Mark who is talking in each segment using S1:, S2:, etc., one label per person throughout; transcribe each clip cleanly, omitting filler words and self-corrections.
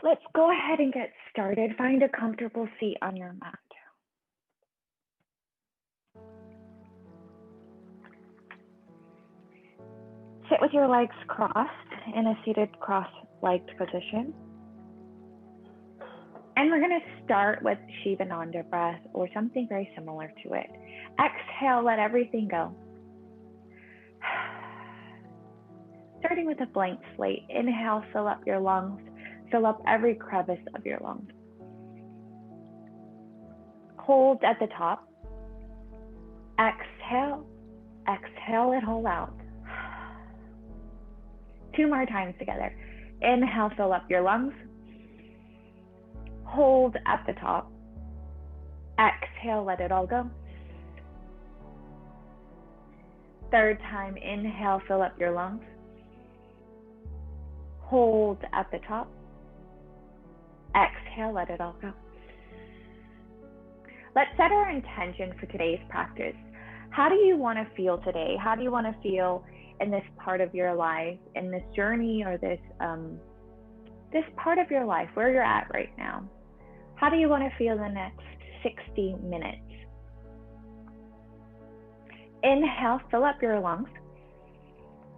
S1: Let's go ahead and get started. Find a comfortable seat on your mat. Sit with your legs crossed in a seated cross-legged position. And we're going to start with Shivananda breath or something very similar to it. Exhale, let everything go. Starting with a blank slate. Inhale, fill up your lungs. Fill up every crevice of your lungs. Hold at the top. Exhale, exhale and hold out. 2 more times together. Inhale, fill up your lungs. Hold at the top. Exhale, let it all go. 3rd time, inhale, fill up your lungs. Hold at the top. Exhale, let it all go. Let's set our intention for today's practice. How do you want to feel today? How do you want to feel in this part of your life, in this journey, or this part of your life, where you're at right now? How do you want to feel the next 60 minutes? Inhale, fill up your lungs.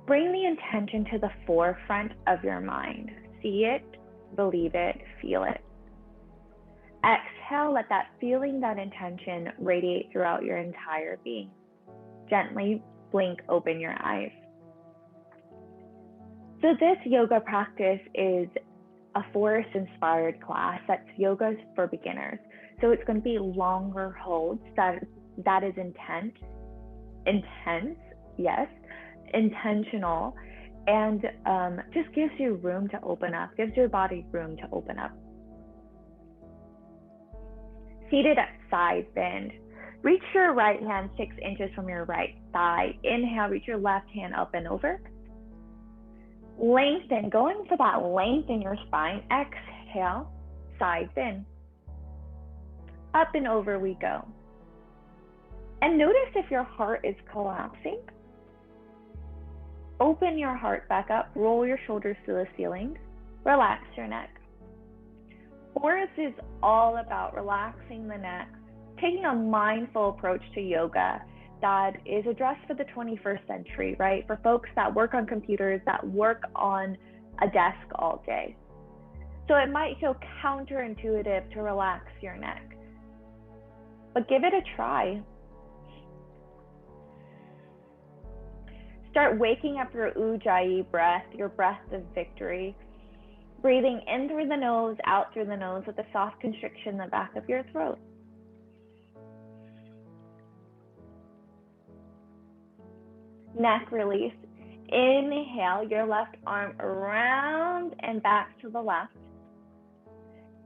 S1: Bring the intention to the forefront of your mind. See it, believe it, feel it. Exhale, let that feeling, that intention radiate throughout your entire being. Gently blink open your eyes. So this yoga practice is a Forrest-Inspired class. That's yoga for beginners. So it's going to be longer holds that is intense, yes, intentional, and just gives you room to open up, gives your body room to open up. Seated at side bend. Reach your right hand 6 inches from your right thigh. Inhale, reach your left hand up and over. Lengthen, going for that length in your spine. Exhale, side bend. Up and over we go. And notice if your heart is collapsing. Open your heart back up, roll your shoulders to the ceiling, relax your neck. Forrest is all about relaxing the neck, taking a mindful approach to yoga that is addressed for the 21st century, right? For folks that work on computers, that work on a desk all day. So it might feel counterintuitive to relax your neck, but give it a try. Start waking up your Ujjayi breath, your breath of victory. Breathing in through the nose, out through the nose with a soft constriction in the back of your throat. Neck release. Inhale, your left arm around and back to the left.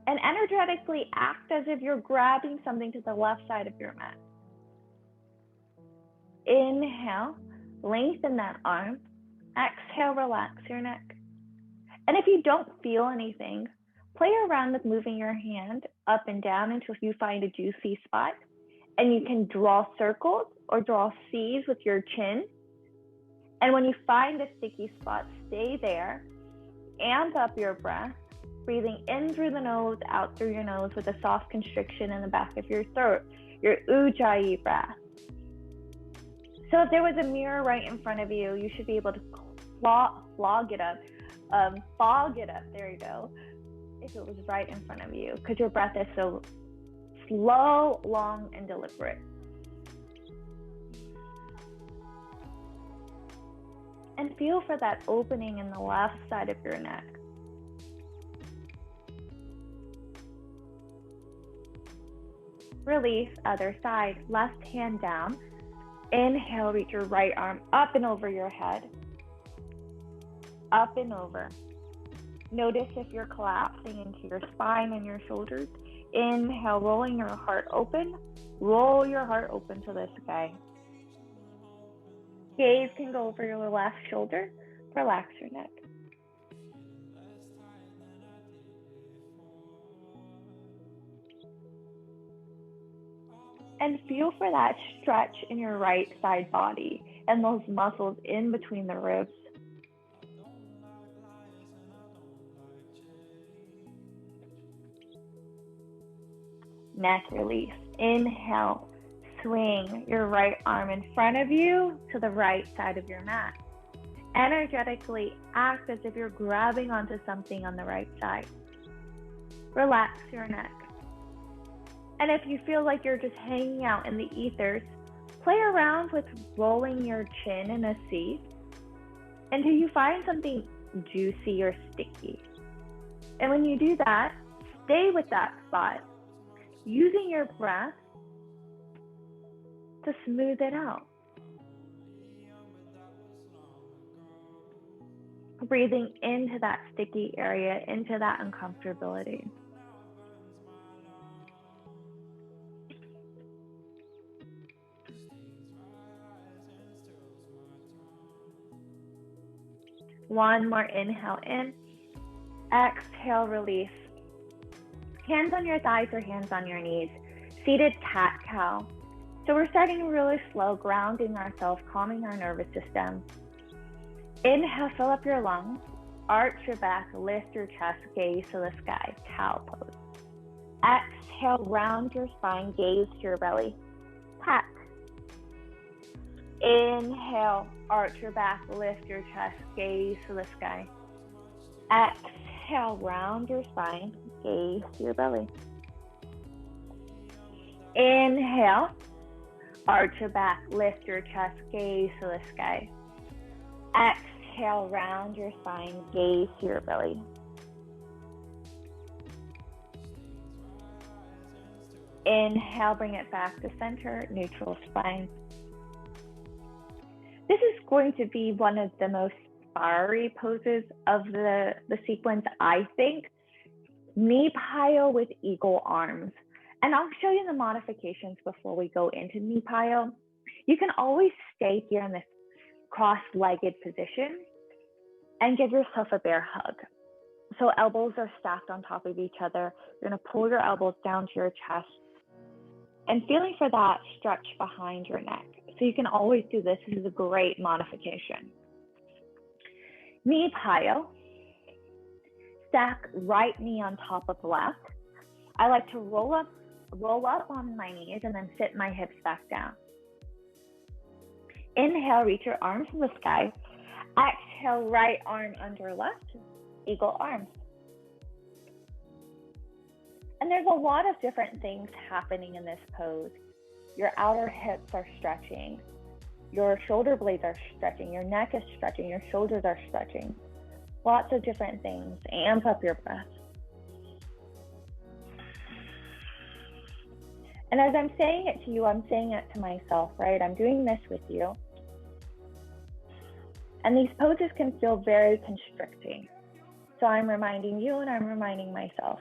S1: And energetically act as if you're grabbing something to the left side of your mat. Inhale, lengthen that arm. Exhale, relax your neck. And if you don't feel anything, play around with moving your hand up and down until you find a juicy spot. And you can draw circles or draw C's with your chin. And when you find a sticky spot, stay there. Amp up your breath, breathing in through the nose, out through your nose with a soft constriction in the back of your throat, your Ujjayi breath. So if there was a mirror right in front of you, you should be able to fog it up, there you go, if it was right in front of you, because your breath is so slow, long, and deliberate. And feel for that opening in the left side of your neck. Release, other side, left hand down. Inhale, reach your right arm up and over your head. Up and over. Notice if you're collapsing into your spine and your shoulders. Inhale, rolling your heart open. Roll your heart open to the sky. Gaze can go over your left shoulder. Relax your neck. And feel for that stretch in your right side body and those muscles in between the ribs. neck release. Inhale, swing your right arm in front of you to the right side of your mat. Energetically act as if you're grabbing onto something on the right side. Relax your neck. And if you feel like you're just hanging out in the ethers, play around with rolling your chin in a C until you find something juicy or sticky. And when you do that, stay with that spot, using your breath to smooth it out. Breathing into that sticky area, into that uncomfortability. One more inhale in. Exhale, release. Hands on your thighs or hands on your knees. Seated cat-cow. So we're starting really slow, grounding ourselves, calming our nervous system. Inhale, fill up your lungs. Arch your back, lift your chest, gaze to the sky, cow pose. Exhale, round your spine, gaze to your belly. Cat. Inhale, arch your back, lift your chest, gaze to the sky. Exhale, round your spine, gaze to your belly. Inhale, arch your back, lift your chest, gaze to the sky. Exhale, round your spine, gaze to your belly. Inhale, bring it back to center, neutral spine. This is going to be one of the most fiery poses of the sequence, I think. Knee pile with eagle arms. And I'll show you the modifications before we go into knee pile. You can always stay here in this cross-legged position and give yourself a bear hug. So elbows are stacked on top of each other. You're gonna pull your elbows down to your chest and feeling for that stretch behind your neck. So you can always do this. This is a great modification. Knee pile. Stack right knee on top of left. I like to roll up on my knees and then sit my hips back down. Inhale, reach your arms to the sky. Exhale, right arm under left, eagle arms. And there's a lot of different things happening in this pose. Your outer hips are stretching. Your shoulder blades are stretching. Your neck is stretching. Your shoulders are stretching. Lots of different things. Amp up your breath. And as I'm saying it to you, I'm saying it to myself, right? I'm doing this with you. And these poses can feel very constricting. So I'm reminding you and I'm reminding myself.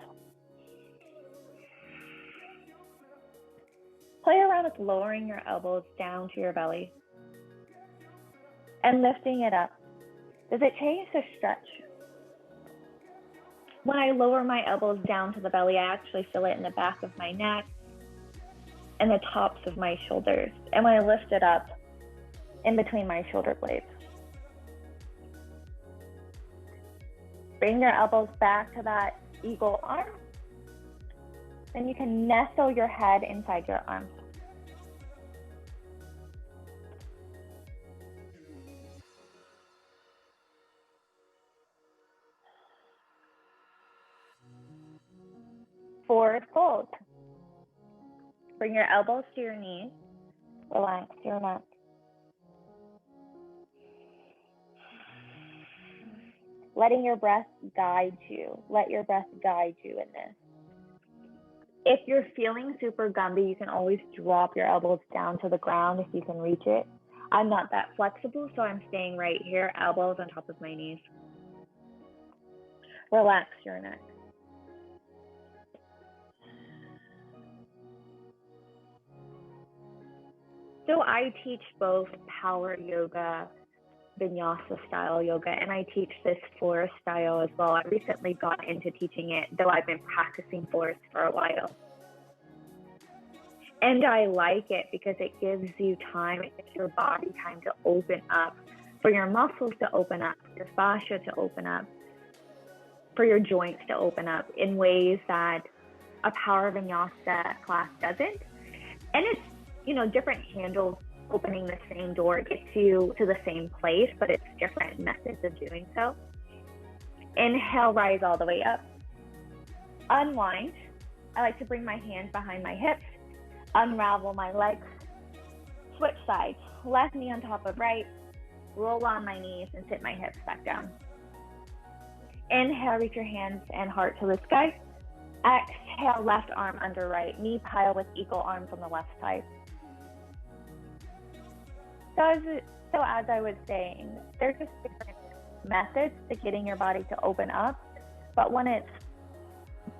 S1: Play around with lowering your elbows down to your belly and lifting it up. Does it change the stretch? When I lower my elbows down to the belly, I actually feel it in the back of my neck and the tops of my shoulders. And when I lift it up, in between my shoulder blades. Bring your elbows back to that eagle arm. And you can nestle your head inside your arms. Forward fold. Bring your elbows to your knees. Relax your neck. Letting your breath guide you. Let your breath guide you in this. If you're feeling super Gumby, you can always drop your elbows down to the ground if you can reach it. I'm not that flexible, so I'm staying right here, elbows on top of my knees. Relax your neck. So I teach both power yoga, vinyasa style yoga, and I teach this Forrest style as well. I recently got into teaching it, though I've been practicing Forrest for a while. And I like it because it gives you time, it gives your body time to open up, for your muscles to open up, for your fascia to open up, for your joints to open up in ways that a power vinyasa class doesn't. And it's, different handles opening the same door gets you to the same place, but it's different methods of doing so. Inhale, rise all the way up. Unwind. I like to bring my hands behind my hips, unravel my legs, switch sides, left knee on top of right, roll on my knees and sit my hips back down. Inhale, reach your hands and heart to the sky. Exhale, left arm under right, knee pile with equal arms on the left side. So as I was saying, there's just different methods to getting your body to open up, but when it's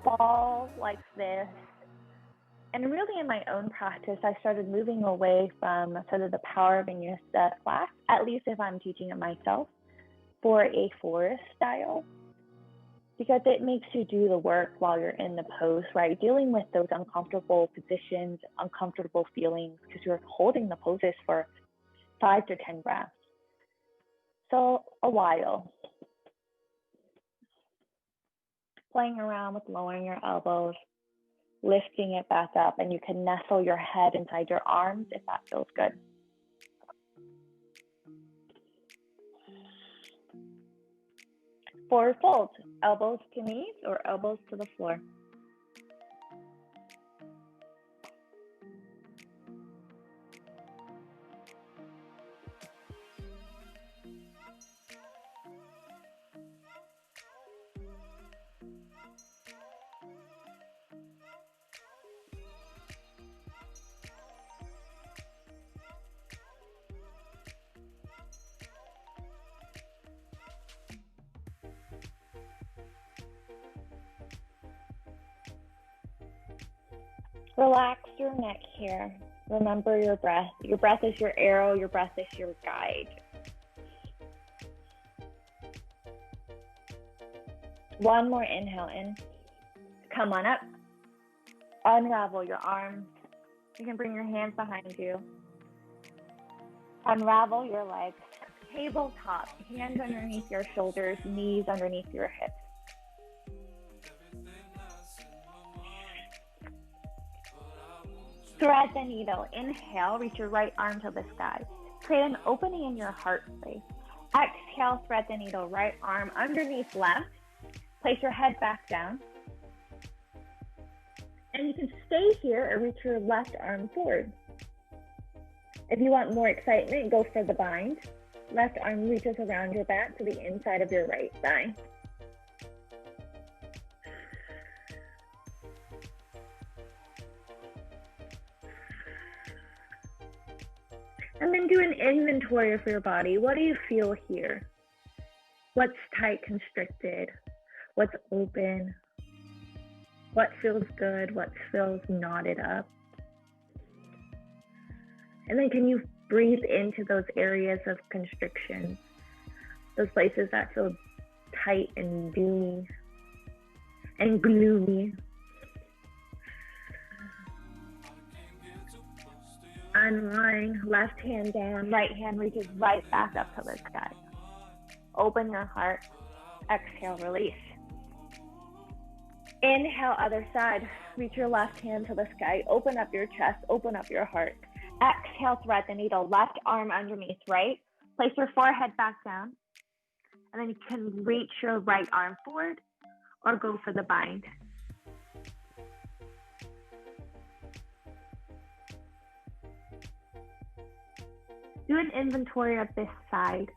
S1: ball like this, and really in my own practice, I started moving away from sort of the power vinyasa class, at least if I'm teaching it myself, for a forest style, because it makes you do the work while you're in the pose, right? Dealing with those uncomfortable positions, uncomfortable feelings, because you're holding the poses for 5 to 10 breaths. So a while. Playing around with lowering your elbows, lifting it back up, and you can nestle your head inside your arms if that feels good. Forward fold, elbows to knees or elbows to the floor. Relax your neck here. Remember your breath. Your breath is your arrow. Your breath is your guide. One more inhale in. Come on up. Unravel your arms. You can bring your hands behind you. Unravel your legs. Tabletop. Hands underneath your shoulders. Knees underneath your hips. Thread the needle. Inhale, reach your right arm to the sky. Create an opening in your heart space. Exhale, thread the needle. Right arm underneath left. Place your head back down. And you can stay here or reach your left arm forward. If you want more excitement, go for the bind. Left arm reaches around your back to the inside of your right thigh. And then do an inventory for your body. What do you feel here? What's tight, constricted? What's open? What feels good? What feels knotted up? And then can you breathe into those areas of constriction? Those places that feel tight and doomy and gloomy. Unwind, left hand down, right hand reaches right back up to the sky. Open your heart. Exhale, release. Inhale, other side. Reach your left hand to the sky. Open up your chest, open up your heart. Exhale, thread the needle. Left arm underneath right. Place your forehead back down. And then you can reach your right arm forward or go for the bind. Do an inventory of this side.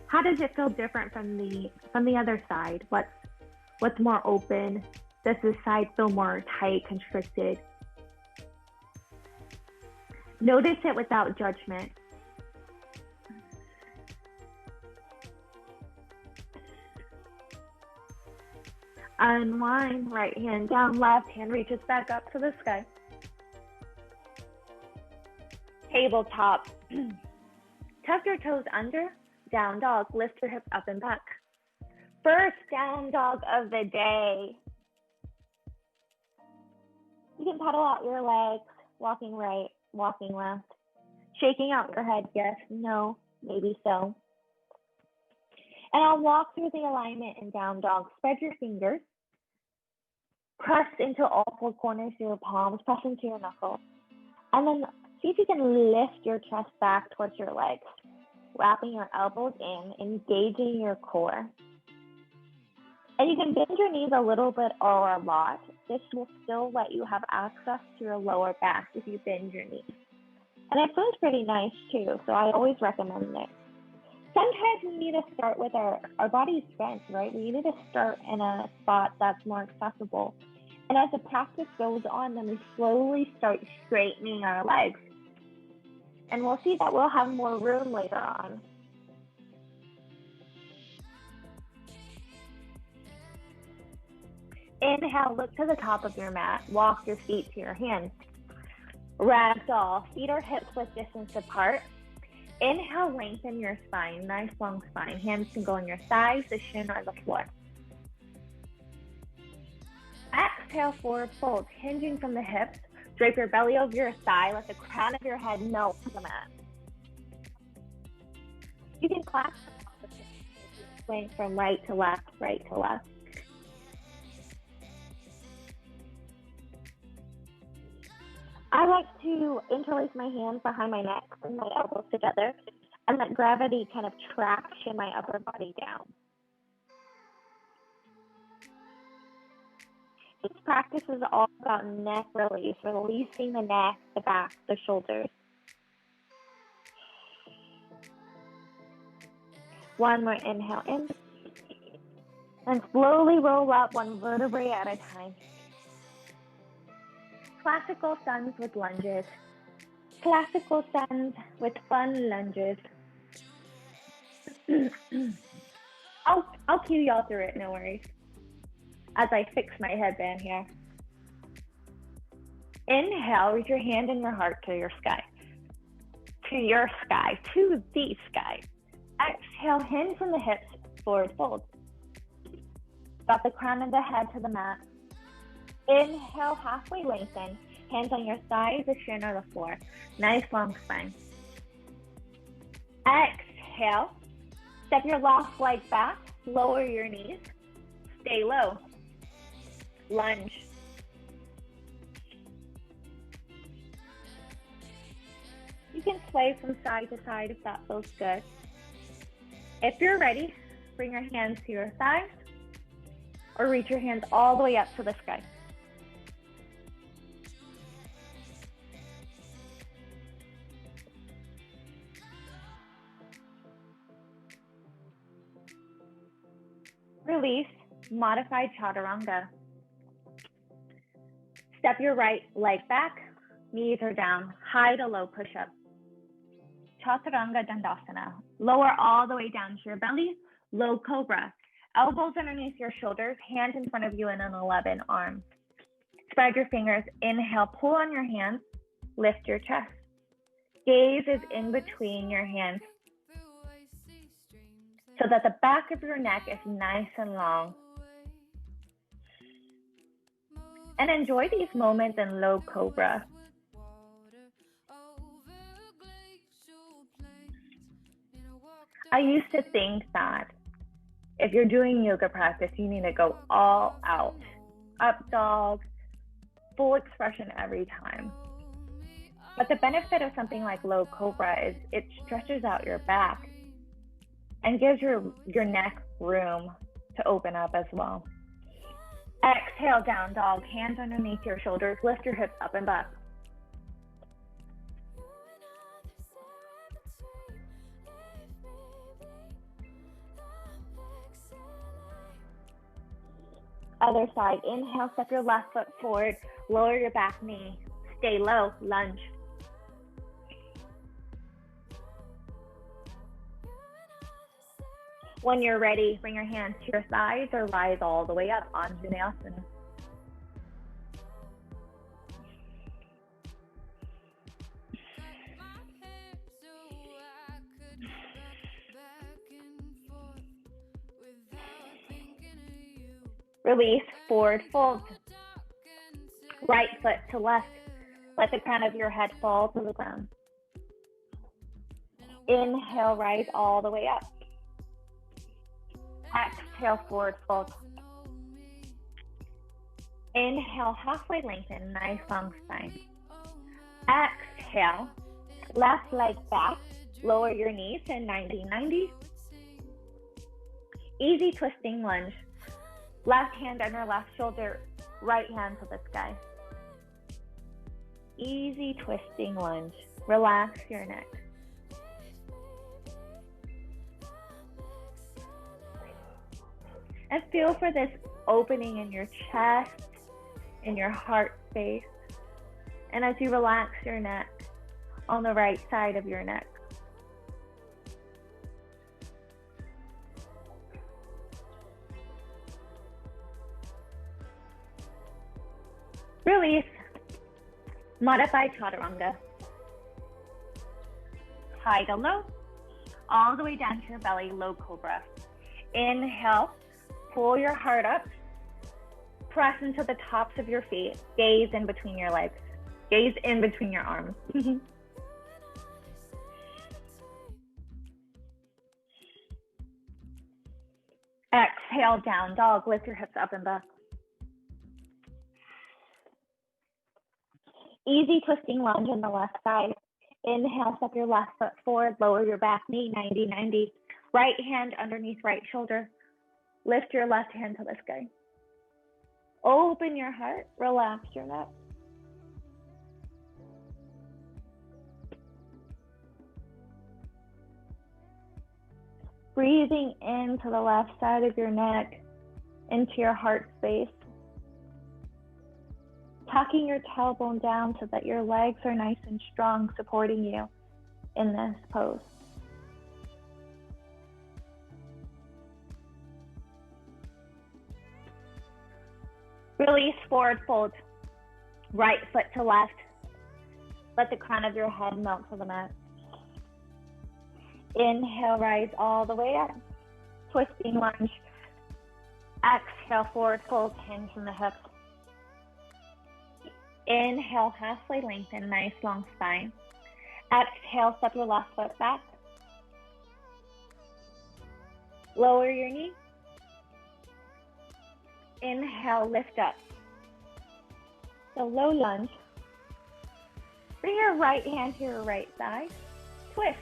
S1: How does it feel different from the other side? What's more open? Does this side feel more tight, constricted? Notice it without judgment. Unwind, right hand down, left hand reaches back up to the sky. Tabletop. Tuck your toes under, down dog, lift your hips up and back. First down dog of the day. You can paddle out your legs, walking right, walking left. Shaking out your head, yes, no, maybe so. And I'll walk through the alignment in down dog. Spread your fingers. Press into all four corners of your palms, press into your knuckles. And then see if you can lift your chest back towards your legs, wrapping your elbows in, engaging your core. And you can bend your knees a little bit or a lot. This will still let you have access to your lower back if you bend your knees. And it feels pretty nice too, so I always recommend it. Sometimes we need to start with our body's strength, right? We need to start in a spot that's more accessible. And as the practice goes on, then we slowly start straightening our legs. And we'll see that we'll have more room later on. Inhale, look to the top of your mat. Walk your feet to your hands. Ragdoll, feet or hips width distance apart. Inhale, lengthen your spine, nice long spine. Hands can go on your thighs, the shin, or the floor. Exhale, forward fold, hinging from the hips. Drape your belly over your thigh. Let the crown of your head melt to the mat. You can clasp swing from right to left, right to left. I like to interlace my hands behind my neck and my elbows together and let gravity kind of traction my upper body down. This practice is all about neck release, releasing the neck, the back, the shoulders. One more inhale in. And slowly roll up one vertebrae at a time. Classical suns with lunges. Classical suns with fun lunges. I'll cue y'all through it, no worries. As I fix my headband here. Inhale, reach your hand and your heart to your sky. To your sky, to the sky. Exhale, hinge from the hips, forward fold. Drop the crown of the head to the mat. Inhale, halfway lengthen. Hands on your thighs, the shin, or the floor. Nice long spine. Exhale. Step your left leg back. Lower your knees. Stay low. Lunge. You can sway from side to side if that feels good. If you're ready, bring your hands to your thighs or reach your hands all the way up to the sky. Release, modified chaturanga. Step your right leg back, knees are down, high to low push-up. Chaturanga Dandasana. Lower all the way down to your belly, low cobra. Elbows underneath your shoulders, hands in front of you in an 11 arm. Spread your fingers, inhale, pull on your hands, lift your chest. Gaze is in between your hands so that the back of your neck is nice and long. And enjoy these moments in low cobra. I used to think that if you're doing yoga practice, you need to go all out. Up dog, full expression every time. But the benefit of something like low cobra is it stretches out your back and gives your neck room to open up as well. Exhale, down dog, hands underneath your shoulders, lift your hips up and back. Other side, inhale, step your left foot forward, lower your back knee, stay low, lunge. When you're ready, bring your hands to your sides or rise all the way up, Anjaneyasana. Release, forward fold. Right foot to left. Let the crown of your head fall to the ground. Inhale, rise all the way up. Exhale, forward fold. Inhale, halfway lengthen, nice long spine. Exhale, left leg back, lower your knees in 90-90. Easy twisting lunge. Left hand under left shoulder, right hand to the sky. Easy twisting lunge. Relax your neck. And feel for this opening in your chest, in your heart space. And as you relax your neck, on the right side of your neck. Release. Modified chaturanga. High to low, all the way down to your belly, low cobra. Inhale, pull your heart up, press into the tops of your feet, gaze in between your legs, gaze in between your arms. Exhale, down dog, lift your hips up and back. Easy twisting lunge on the left side. Inhale, step your left foot forward, lower your back knee, 90-90. Right hand underneath right shoulder. Lift your left hand to the sky. Open your heart, relax your neck. Breathing into the left side of your neck, into your heart space. Tucking your tailbone down so that your legs are nice and strong, supporting you in this pose. Release, forward fold. Right foot to left. Let the crown of your head melt to the mat. Inhale, rise all the way up. Twisting lunge. Exhale, forward fold, hinge from the hips. Inhale, halfway lengthen, nice long spine. Exhale, step your left foot back. Lower your knee. Inhale, lift up. So low lunge. Bring your right hand to your right side. Twist.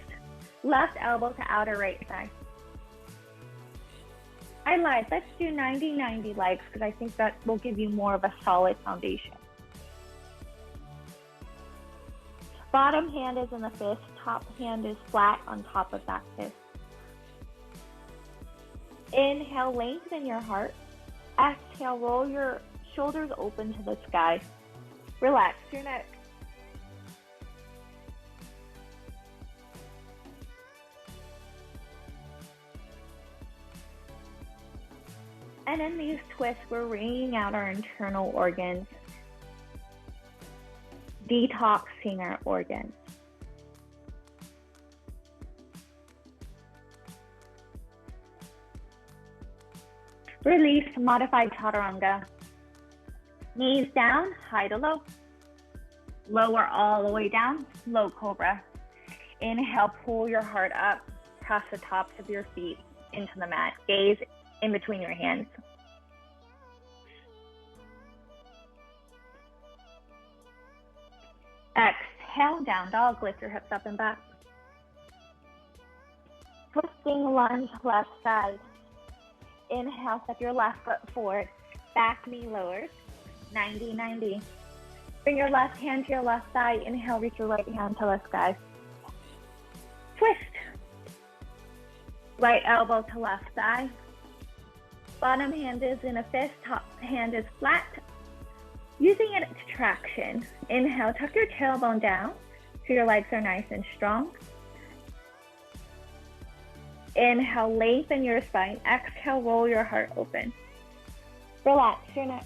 S1: Left elbow to outer right side. I lied. Let's do 90-90 legs because I think that will give you more of a solid foundation. Bottom hand is in the fist. Top hand is flat on top of that fist. Inhale, lengthen your heart. Exhale, roll your shoulders open to the sky. Relax your neck. And in these twists, we're wringing out our internal organs, detoxing our organs. Release, modified chaturanga. Knees down, high to low. Lower all the way down, low cobra. Inhale, pull your heart up, press the tops of your feet into the mat. Gaze in between your hands. Exhale, down dog, lift your hips up and back. Twisting lunge, left side. Inhale, step your left foot forward, back knee lowers, 90-90. Bring your left hand to your left side. Inhale, reach your right hand to the sky. Twist. Right elbow to left thigh. Bottom hand is in a fist, top hand is flat. Using it to traction. Inhale, tuck your tailbone down so your legs are nice and strong. Inhale, lengthen your spine. Exhale, roll your heart open. Relax your neck.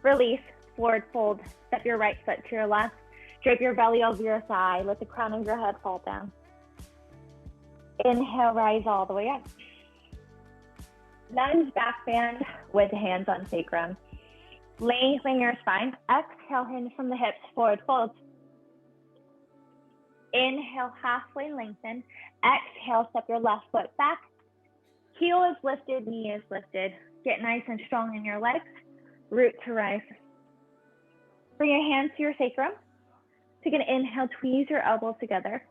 S1: Release, forward fold. Step your right foot to your left. Drape your belly over your thigh. Let the crown of your head fall down. Inhale, rise all the way up. Lunge back bend with hands on sacrum. Lengthen your spine. Exhale, hinge from the hips, forward fold. Inhale, halfway lengthen. Exhale, step your left foot back. Heel is lifted, knee is lifted. Get nice and strong in your legs. Root to rise. Bring your hands to your sacrum. Take an inhale, tweeze your elbows together.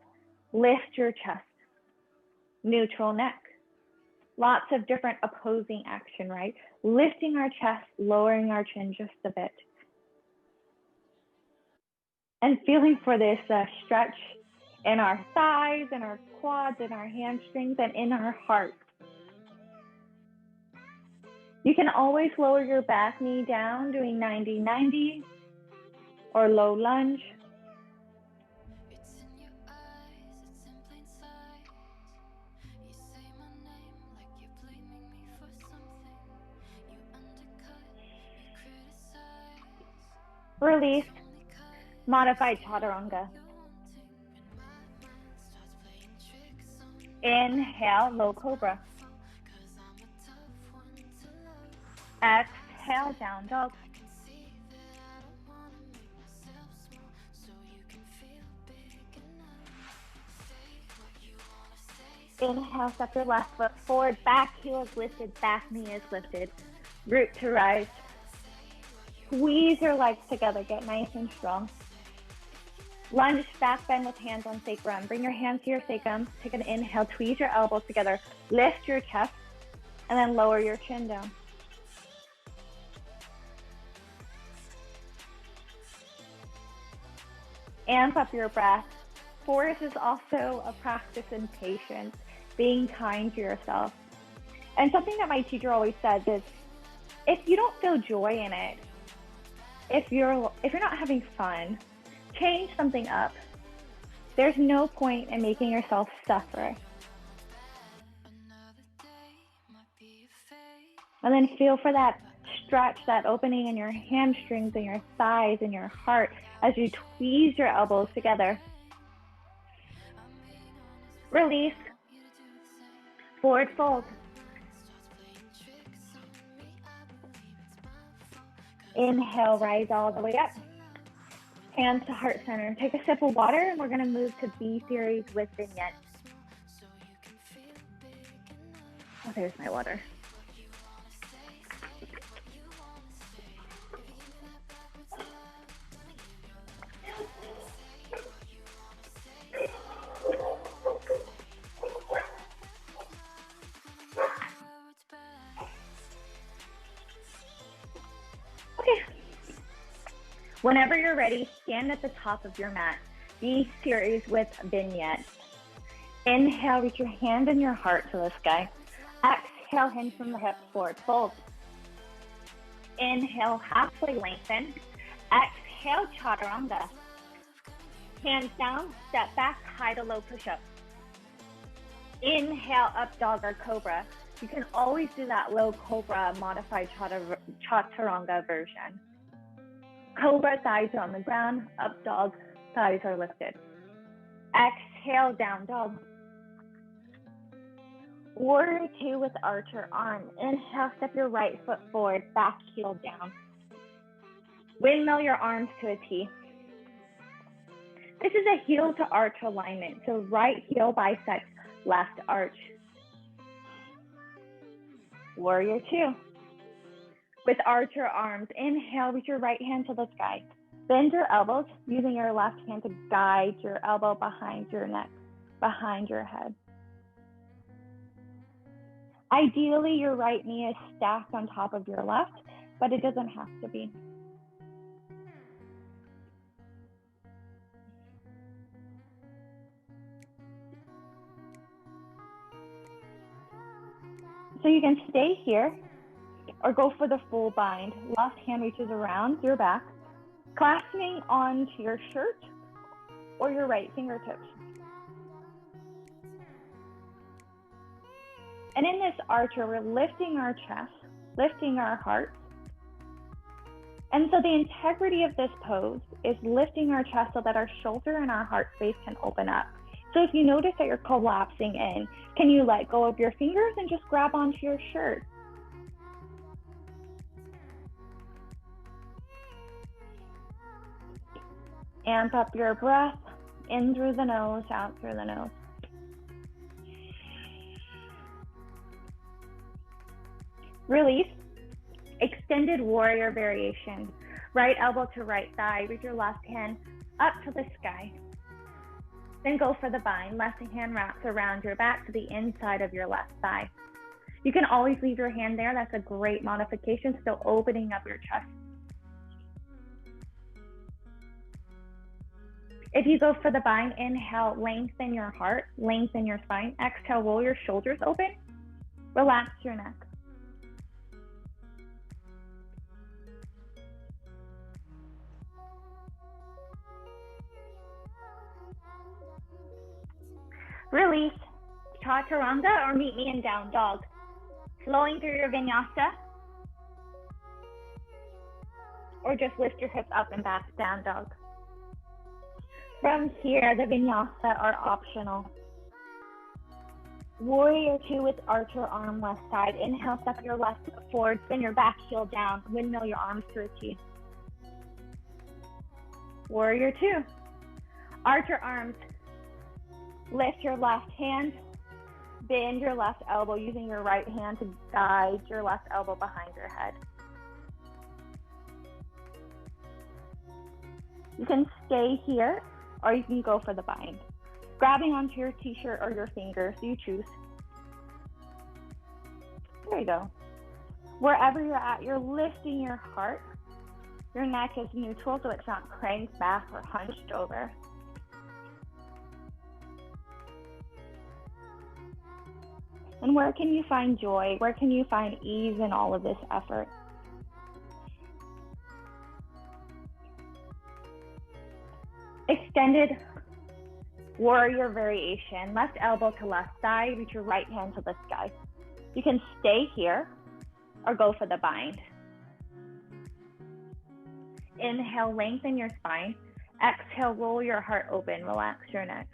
S1: Lift your chest. Neutral neck. Lots of different opposing action, right? Lifting our chest, lowering our chin just a bit. And feeling for this stretch in our thighs, in our quads, in our hamstrings, and in our heart. You can always lower your back knee down, doing 90-90 or low lunge. Release, modified chaturanga. Inhale, low cobra. Exhale, down dog. Inhale, step your left foot forward, back heel is lifted, back knee is lifted. Root to rise. Squeeze your legs together, get nice and strong. Lunge back bend with hands on sacrum. Bring your hands to your sacrum. Take an inhale, tweeze your elbows together. Lift your chest, and then lower your chin down. Amp up your breath. Forest is also a practice in patience, being kind to yourself. And something that my teacher always says is, if you don't feel joy in it, if you're not having fun, change something up. There's no point in making yourself suffer. And then feel for that stretch, that opening in your hamstrings and your thighs and your heart as you tweeze your elbows together. Release. Forward fold. Inhale, rise all the way up. Hands to heart center. Take a sip of water and we're going to move to B series with vignette. Oh, there's my water. Whenever you're ready, stand at the top of your mat. B series with vignette. Inhale, reach your hand and your heart to the sky. Exhale, hinge from the hips, forward fold. Inhale, halfway lengthen. Exhale, chaturanga. Hands down, step back, high to low push-up. Inhale, up dog or cobra. You can always do that low cobra modified chaturanga version. Cobra, thighs are on the ground. Up dog, thighs are lifted. Exhale, down dog. Warrior two with archer arm. Inhale, step your right foot forward, back heel down. Windmill your arms to a T. This is a heel to arch alignment. So right heel bisects left arch. Warrior two. With archer arms, inhale, reach your right hand to the sky. Bend your elbows, using your left hand to guide your elbow behind your neck, behind your head. Ideally, your right knee is stacked on top of your left, but it doesn't have to be. So you can stay here, or go for the full bind. Left hand reaches around your back, clasping onto your shirt or your right fingertips. And in this archer, we're lifting our chest, lifting our heart. And so the integrity of this pose is lifting our chest so that our shoulder and our heart space can open up. So if you notice that you're collapsing in, can you let go of your fingers and just grab onto your shirt? Amp up your breath, in through the nose, out through the nose. Release. Extended warrior variation. Right elbow to right thigh. Reach your left hand up to the sky. Then go for the bind. Left hand wraps around your back to the inside of your left thigh. You can always leave your hand there. That's a great modification, still opening up your chest. If you go for the bind, inhale, lengthen your heart, lengthen your spine. Exhale, roll your shoulders open. Relax your neck. Release. Chaturanga or meet me in down dog. Flowing through your vinyasa. Or just lift your hips up and back, down dog. From here, the vinyasa are optional. Warrior 2 with archer arm left side. Inhale, step your left foot forward, spin your back heel down, windmill your arms to a T. Warrior 2. Archer arms. Lift your left hand, bend your left elbow using your right hand to guide your left elbow behind your head. You can stay here or you can go for the bind. Grabbing onto your t-shirt or your fingers, you choose. There you go. Wherever you're at, you're lifting your heart. Your neck is neutral so it's not cranked back or hunched over. And where can you find joy? Where can you find ease in all of this effort? Extended warrior variation. Left elbow to left thigh. Reach your right hand to the sky. You can stay here or go for the bind. Inhale, lengthen your spine. Exhale, roll your heart open. Relax your neck.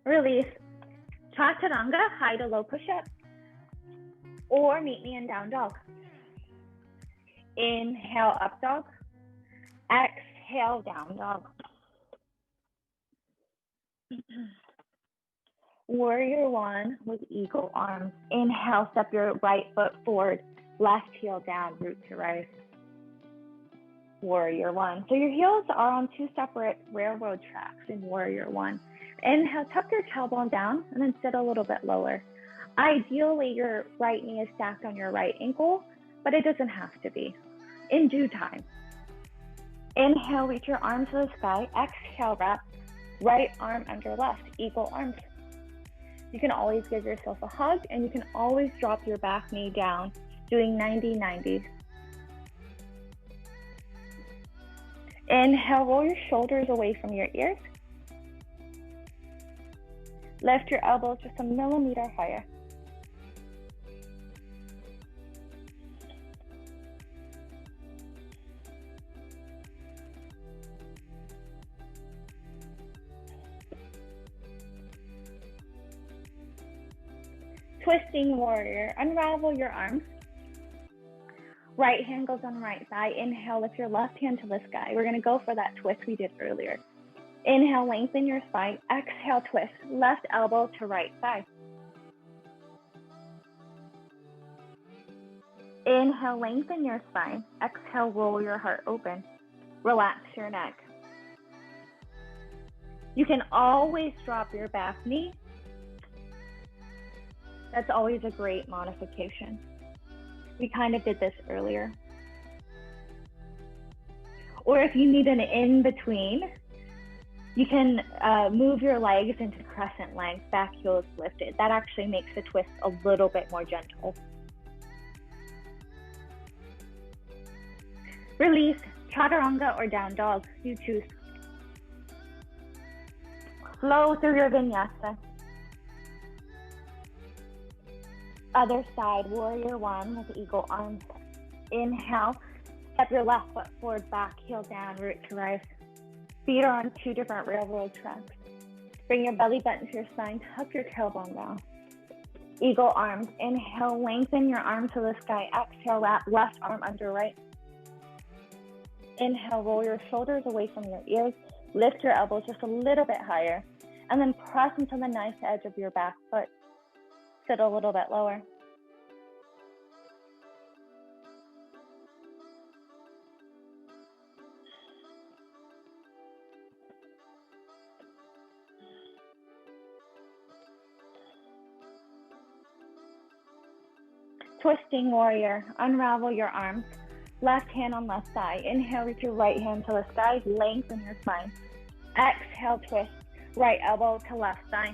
S1: Release. Chaturanga, high to low push-up. Or meet me in down dog. Inhale, up dog. Exhale, down dog. Warrior 1 with eagle arms. Inhale, step your right foot forward. Left heel down, root to rise. Warrior 1. So your heels are on two separate railroad tracks in Warrior 1. Inhale, tuck your tailbone down and then sit a little bit lower. Ideally, your right knee is stacked on your right ankle, but it doesn't have to be. In due time. Inhale, reach your arms to the sky. Exhale, wrap right arm under left, eagle arms. You can always give yourself a hug and you can always drop your back knee down, doing 90-90. Inhale, roll your shoulders away from your ears. Lift your elbows just a millimeter higher. Twisting warrior, unravel your arms. Right hand goes on right thigh. Inhale, lift your left hand to the sky. We're gonna go for that twist we did earlier. Inhale, lengthen your spine. Exhale, twist. Left elbow to right thigh. Inhale, lengthen your spine. Exhale, roll your heart open. Relax your neck. You can always drop your back knee. That's always a great modification. We kind of did this earlier. Or if you need an in-between, you can move your legs into crescent legs, back heels lifted. That actually makes the twist a little bit more gentle. Release, chaturanga or down dog, you choose. Flow through your vinyasa. Other side, warrior 1 with eagle arms. Inhale, step your left foot forward, back heel down, root to rise. Feet are on two different railroad tracks. Bring your belly button to your spine, tuck your tailbone down. Eagle arms. Inhale, lengthen your arms to the sky. Exhale, wrap left arm under right. Inhale, roll your shoulders away from your ears. Lift your elbows just a little bit higher. And then press into the nice edge of your back foot. Sit a little bit lower. Twisting warrior. Unravel your arms. Left hand on left thigh. Inhale, reach your right hand to the sky. Lengthen your spine. Exhale, twist. Right elbow to left thigh.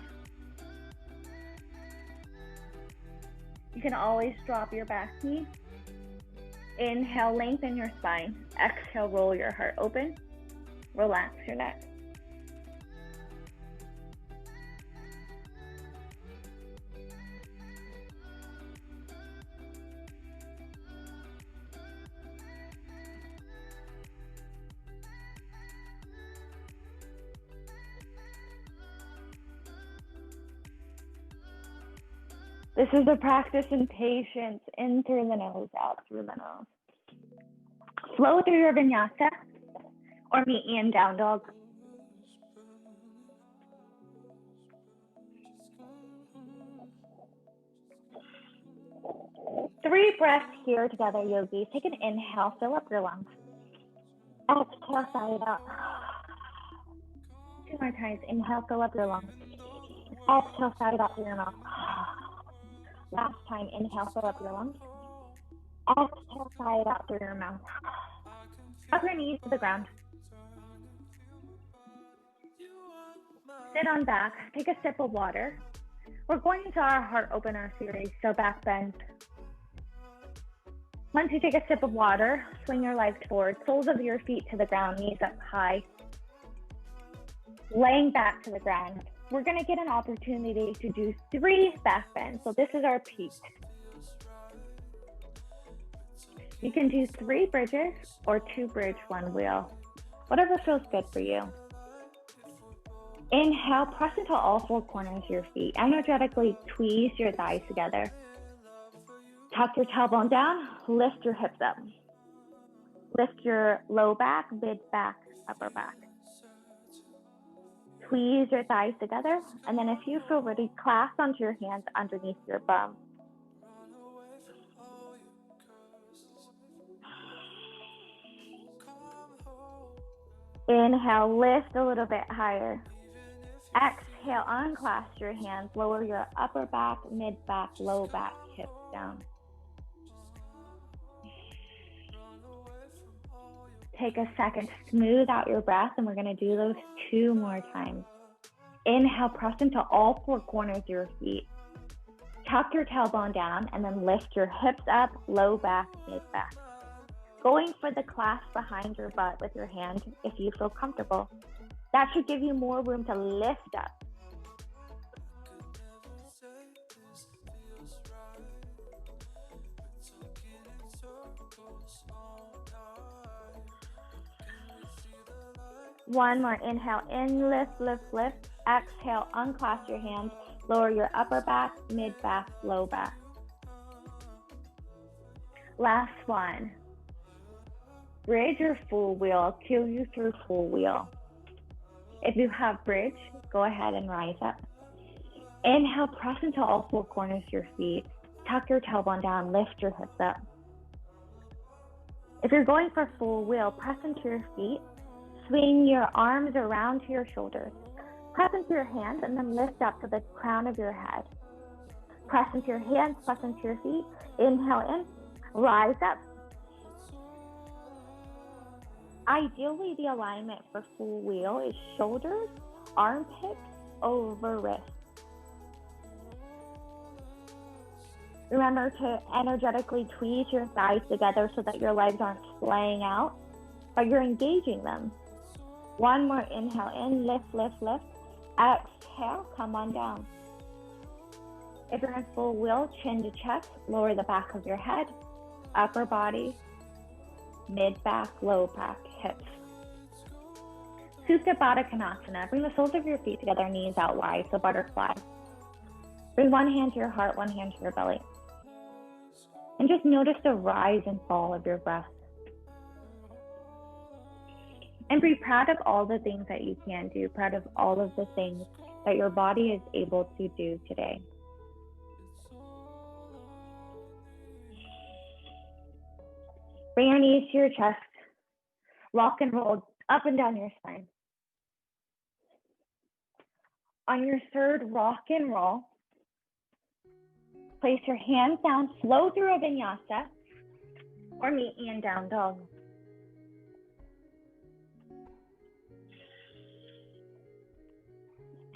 S1: You can always drop your back knee. Inhale, lengthen your spine. Exhale, roll your heart open. Relax your neck. This is a practice in patience, in through the nose, out through the nose. Flow through your vinyasa or meet me in down dog. Three breaths here together, yogis. Take an inhale, fill up your lungs. Exhale, sigh it out. Two more times. Inhale, fill up your lungs. Exhale, sigh it out through your mouth. Last time, inhale, fill up your lungs. Exhale, sigh it out through your mouth. Drop your knees to the ground. Sit on back, take a sip of water. We're going into our heart opener series, so back bend. Once you take a sip of water, swing your legs forward, soles of your feet to the ground, knees up high. Laying back to the ground. We're going to get an opportunity to do 3 back bends. So this is our peak. You can do 3 bridges or 2 bridge, 1 wheel. Whatever feels good for you. Inhale, press into all 4 corners of your feet. Energetically tweeze your thighs together. Tuck your tailbone down, lift your hips up. Lift your low back, mid back, upper back. Squeeze your thighs together, and then if you feel ready, clasp onto your hands underneath your bum. Inhale, lift a little bit higher. Exhale, unclasp your hands, lower your upper back, mid back, low back, hips down. Take a second to smooth out your breath, and we're going to do those 2 more times. Inhale, press into all 4 corners of your feet. Tuck your tailbone down, and then lift your hips up, low back, mid back. Going for the clasp behind your butt with your hand if you feel comfortable. That should give you more room to lift up. One more. Inhale, in, lift, lift, lift. Exhale, unclasp your hands. Lower your upper back, mid back, low back. Last one. Bridge or full wheel. Cue you through full wheel. If you have bridge, go ahead and rise up. Inhale, press into all 4 corners of your feet. Tuck your tailbone down, lift your hips up. If you're going for full wheel, press into your feet. Swing your arms around to your shoulders. Press into your hands and then lift up to the crown of your head. Press into your hands, press into your feet. Inhale in, rise up. Ideally, the alignment for full wheel is shoulders, armpits over wrist. Remember to energetically tweeze your thighs together so that your legs aren't splaying out, but you're engaging them. One more. Inhale in, lift, lift, lift. Exhale, come on down. If you're in full wheel, chin to chest, lower the back of your head. upper body, mid back, low back, hips. Supta Baddha Konasana. Bring the soles of your feet together, knees out wide, so butterfly. Bring one hand to your heart, one hand to your belly. And just notice the rise and fall of your breath. And be proud of all the things that you can do, proud of all of the things that your body is able to do today. Bring your knees to your chest. Rock and roll up and down your spine. On your third rock and roll, place your hands down, flow through a vinyasa, or meet me in down dog.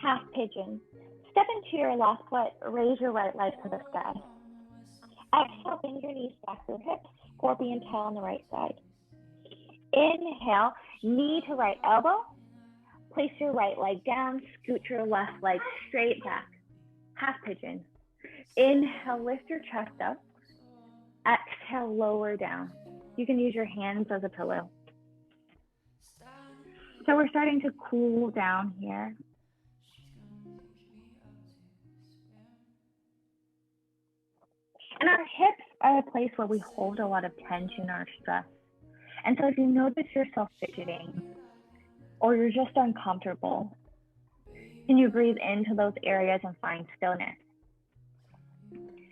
S1: Half pigeon. Step into your left foot, raise your right leg to the sky. Exhale, bend your knees back to your hips, scorpion tail on the right side. Inhale, knee to right elbow. Place your right leg down, scoot your left leg straight back. Half pigeon. Inhale, lift your chest up. Exhale, lower down. You can use your hands as a pillow. So we're starting to cool down here. And our hips are a place where we hold a lot of tension or stress. And so if you notice yourself fidgeting or you're just uncomfortable, can you breathe into those areas and find stillness?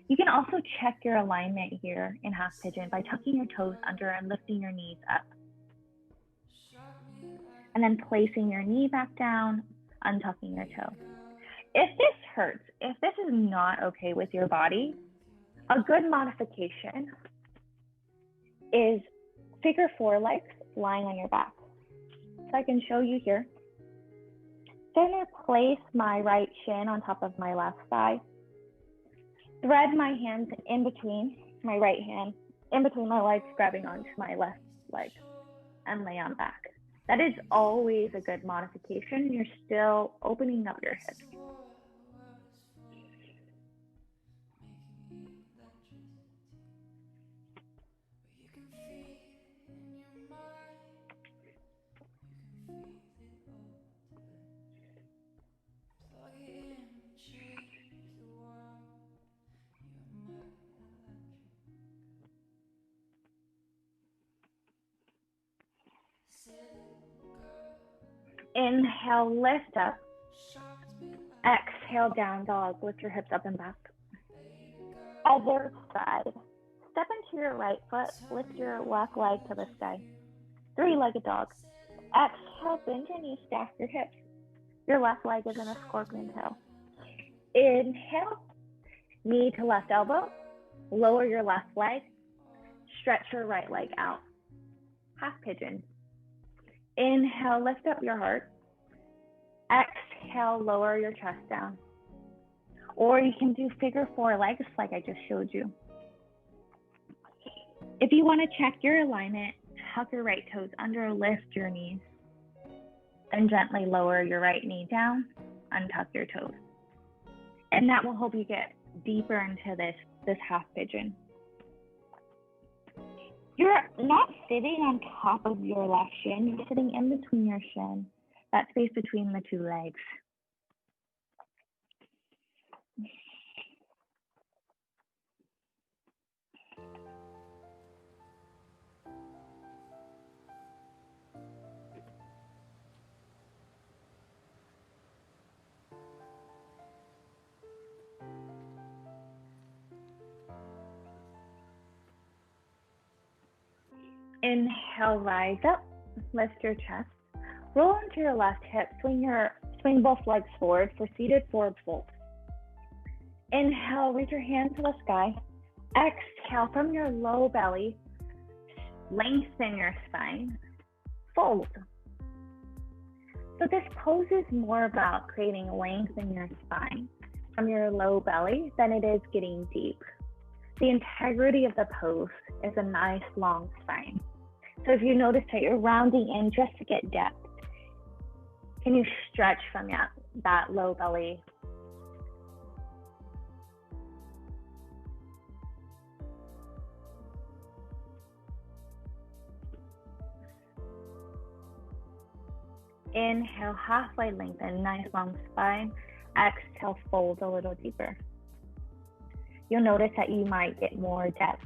S1: You can also check your alignment here in half pigeon by tucking your toes under and lifting your knees up. And then placing your knee back down, untucking your toe. If this hurts, if this is not okay with your body, a good modification is figure four legs lying on your back. So I can show you here. So I'm going to place my right shin on top of my left thigh. Thread my hands in between my right hand, in between my legs, grabbing onto my left leg, and lay on back. That is always a good modification. You're still opening up your hips. Inhale, lift up. Exhale, down dog. Lift your hips up and back. Other side. Step into your right foot. Lift your left leg to the sky. Three-legged dog. Exhale, bend your knees, stack your hips. Your left leg is in a scorpion tail. Inhale, knee to left elbow. Lower your left leg. Stretch your right leg out. Half pigeon. Inhale, lift up your heart. Exhale, lower your chest down. Or you can do figure four legs like I just showed you. If you want to check your alignment, tuck your right toes under, lift your knees, and gently lower your right knee down, untuck your toes. And that will help you get deeper into this half pigeon. You're not sitting on top of your left shin, you're sitting in between your shin, that space between the two legs. Inhale, rise up, lift your chest, roll into your left hip, swing both legs forward for seated forward fold. Inhale, reach your hand to the sky. Exhale, from your low belly, lengthen your spine, fold. So this pose is more about creating length in your spine from your low belly than it is getting deep. The integrity of the pose is a nice long spine. So if you notice that you're rounding in just to get depth, can you stretch from that low belly? Inhale, halfway lengthen, nice long spine. Exhale, fold a little deeper. You'll notice that you might get more depth.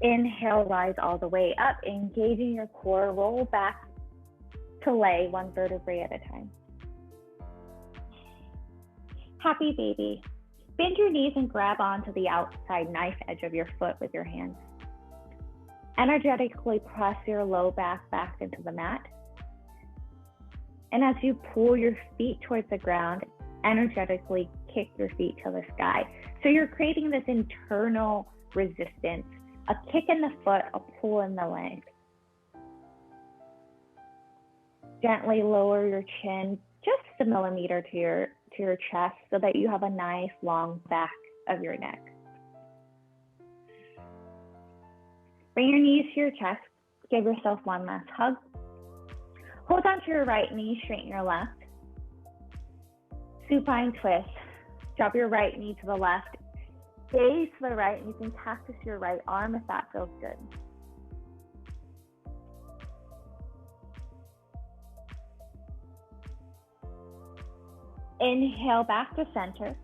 S1: Inhale, rise all the way up, engaging your core, roll back to lay one vertebrae at a time. Happy baby. Bend your knees and grab onto the outside knife edge of your foot with your hands. Energetically press your low back into the mat. And as you pull your feet towards the ground, energetically kick your feet to the sky. So you're creating this internal resistance, a kick in the foot, a pull in the leg. Gently lower your chin just a millimeter to your chest so that you have a nice long back of your neck. Bring your knees to your chest. Give yourself one last hug. Hold on to your right knee, straighten your left. Supine twist. Drop your right knee to the left. Gaze to the right, and you can cactus your right arm if that feels good. Inhale back to center.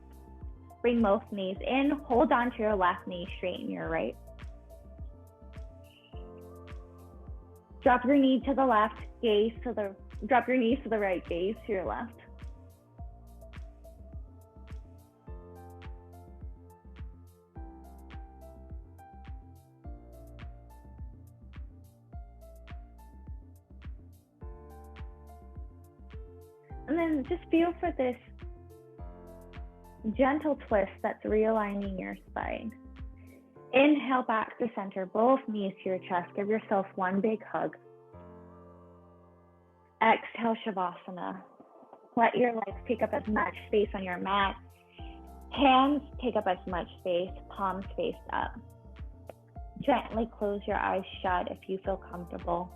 S1: Bring both knees in. Hold on to your left knee, straighten your right. Drop your knee to the left, drop your knees to the right, gaze to your left. And then just feel for this gentle twist that's realigning your spine. Inhale back to center, both knees to your chest. Give yourself one big hug. Exhale, Shavasana. Let your legs take up as much space on your mat. Hands take up as much space, palms face up. Gently close your eyes shut if you feel comfortable.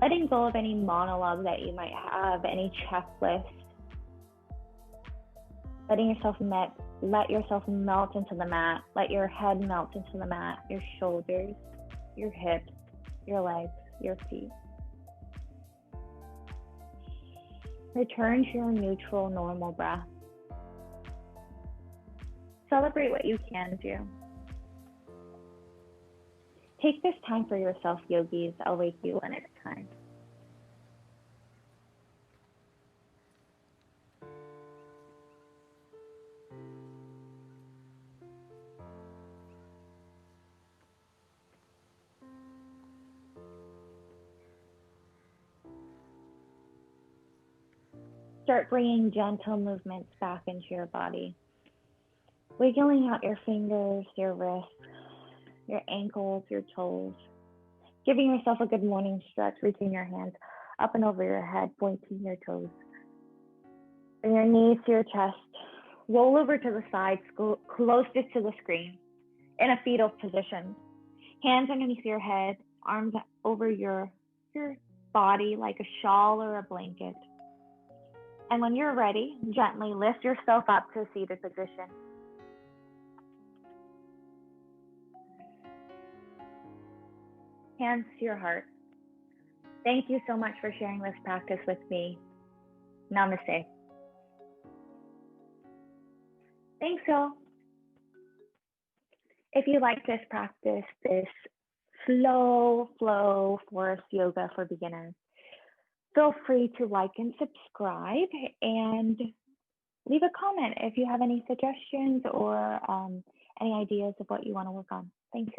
S1: Letting go of any monologue that you might have, any checklist. Let yourself melt into the mat. Let your head melt into the mat, your shoulders, your hips, your legs, your feet. Return to your neutral, normal breath. Celebrate what you can do. Take this time for yourself, yogis. I'll wake you when it's time. Start bringing gentle movements back into your body. Wiggling out your fingers, your wrists, your ankles, your toes. Giving yourself a good morning stretch, reaching your hands up and over your head, pointing your toes. Bring your knees to your chest. Roll over to the sides, closest to the screen, in a fetal position. Hands underneath your head, arms over your body like a shawl or a blanket. And when you're ready, gently lift yourself up to a seated position. Hands to your heart. Thank you so much for sharing this practice with me. Namaste. Thanks, y'all. If you like this practice, this slow flow forest yoga for beginners, feel free to like and subscribe and leave a comment if you have any suggestions or any ideas of what you want to work on. Thanks.